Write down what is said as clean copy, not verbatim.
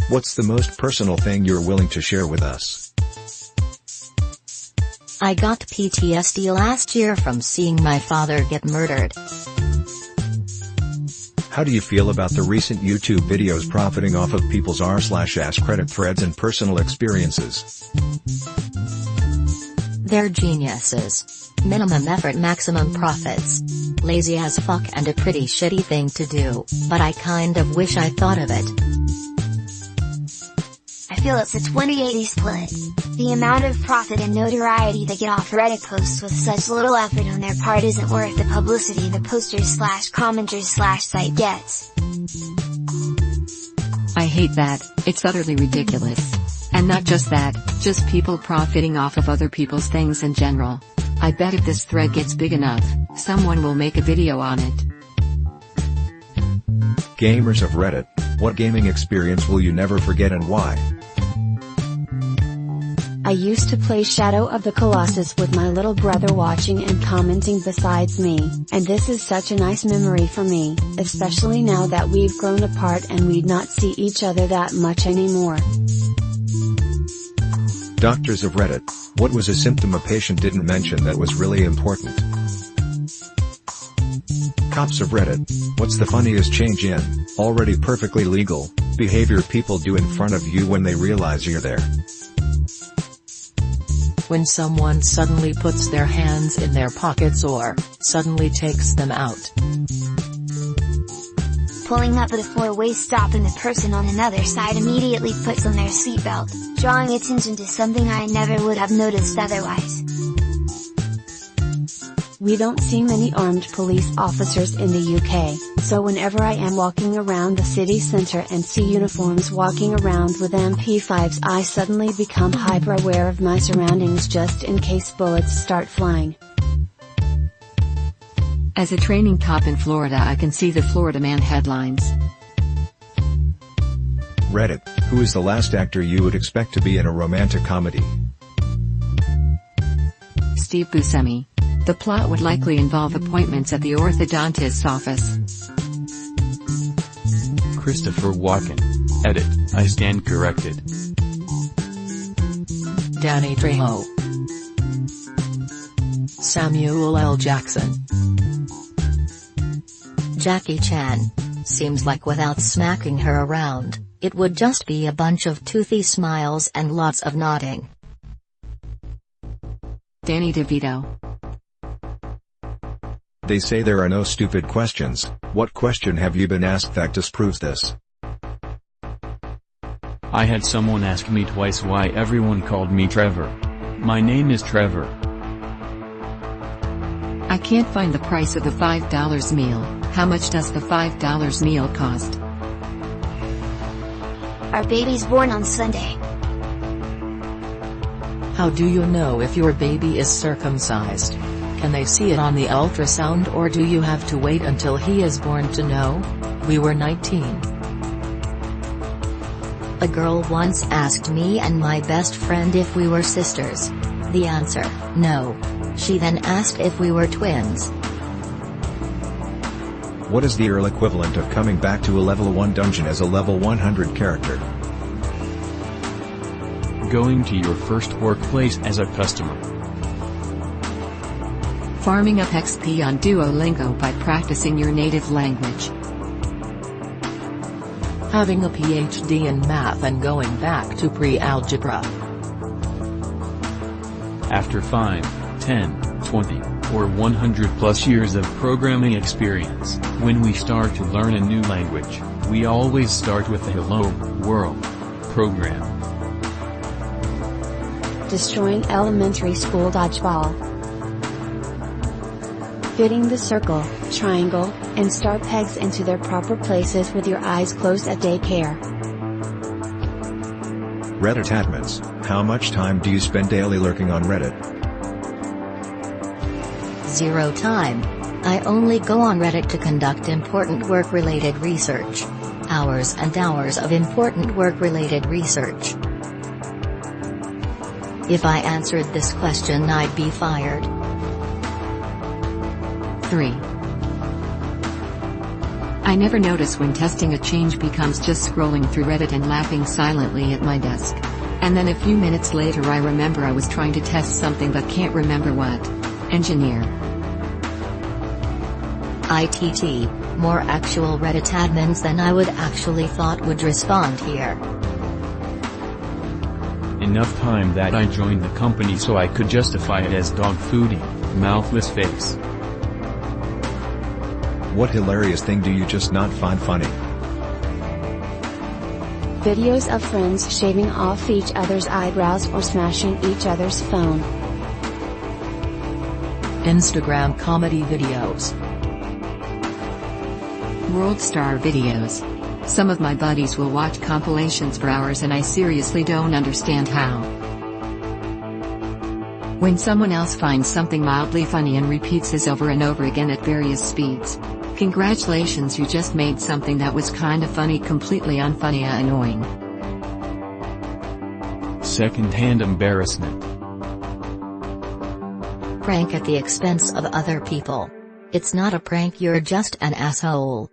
What's the most personal thing you're willing to share with us? I got PTSD last year from seeing my father get murdered. How do you feel about the recent YouTube videos profiting off of people's r/AskReddit threads and personal experiences? They're geniuses. Minimum effort, maximum profits. Lazy as fuck and a pretty shitty thing to do, but I kind of wish I thought of it. I feel it's a 20-80 split. The amount of profit and notoriety they get off Reddit posts with such little effort on their part isn't worth the publicity the posters/commenters/site gets. I hate that, it's utterly ridiculous. And not just that, just people profiting off of other people's things in general. I bet if this thread gets big enough, someone will make a video on it. Gamers of Reddit, what gaming experience will you never forget and why? I used to play Shadow of the Colossus with my little brother watching and commenting besides me, and this is such a nice memory for me, especially now that we've grown apart and we'd not see each other that much anymore. Doctors of Reddit, what was a symptom a patient didn't mention that was really important? Cops of Reddit, what's the funniest change in, already perfectly legal, behavior people do in front of you when they realize you're there? When someone suddenly puts their hands in their pockets or suddenly takes them out. Pulling up at a four-way stop and the person on another side immediately puts on their seatbelt, drawing attention to something I never would have noticed otherwise. We don't see many armed police officers in the UK, so whenever I am walking around the city centre and see uniforms walking around with MP5s, I suddenly become hyper aware of my surroundings just in case bullets start flying. As a training cop in Florida, I can see the Florida Man headlines. Reddit, who is the last actor you would expect to be in a romantic comedy? Steve Buscemi. The plot would likely involve appointments at the orthodontist's office. Christopher Walken. Edit, I stand corrected. Danny Trejo. Samuel L. Jackson. Jackie Chan. Seems like without smacking her around, it would just be a bunch of toothy smiles and lots of nodding. Danny DeVito. They say there are no stupid questions. What question have you been asked that disproves this? I had someone ask me twice why everyone called me Trevor. My name is Trevor. I can't find the price of the $5 meal. How much does the $5 meal cost? Our baby's born on Sunday. How do you know if your baby is circumcised? Can they see it on the ultrasound or do you have to wait until he is born to know? We were 19. A girl once asked me and my best friend if we were sisters. The answer, no. She then asked if we were twins. What is the Earl equivalent of coming back to a level 1 dungeon as a level 100 character? Going to your first workplace as a customer. Farming up XP on Duolingo by practicing your native language. Having a PhD in math and going back to pre-algebra. After 5, 10, 20, or 100 plus years of programming experience, when we start to learn a new language, we always start with the Hello, World program. Destroying elementary school dodgeball. Fitting the circle, triangle, and star pegs into their proper places with your eyes closed at daycare. Reddit admins, how much time do you spend daily lurking on Reddit? 0 time. I only go on Reddit to conduct important work-related research. Hours and hours of important work-related research. If I answered this question, I'd be fired. 3. I never notice when testing a change becomes just scrolling through Reddit and laughing silently at my desk. And then a few minutes later I remember I was trying to test something but can't remember what. Engineer. ITT, more actual Reddit admins than I would actually thought would respond here. Enough time that I joined the company so I could justify it as dog fooding, mouthless face. What hilarious thing do you just not find funny? Videos of friends shaving off each other's eyebrows or smashing each other's phone. Instagram comedy videos. World star videos. Some of my buddies will watch compilations for hours and I seriously don't understand how. When someone else finds something mildly funny and repeats it over and over again at various speeds. Congratulations, you just made something that was kinda funny completely unfunny and annoying. Second-hand embarrassment. Prank at the expense of other people. It's not a prank, you're just an asshole.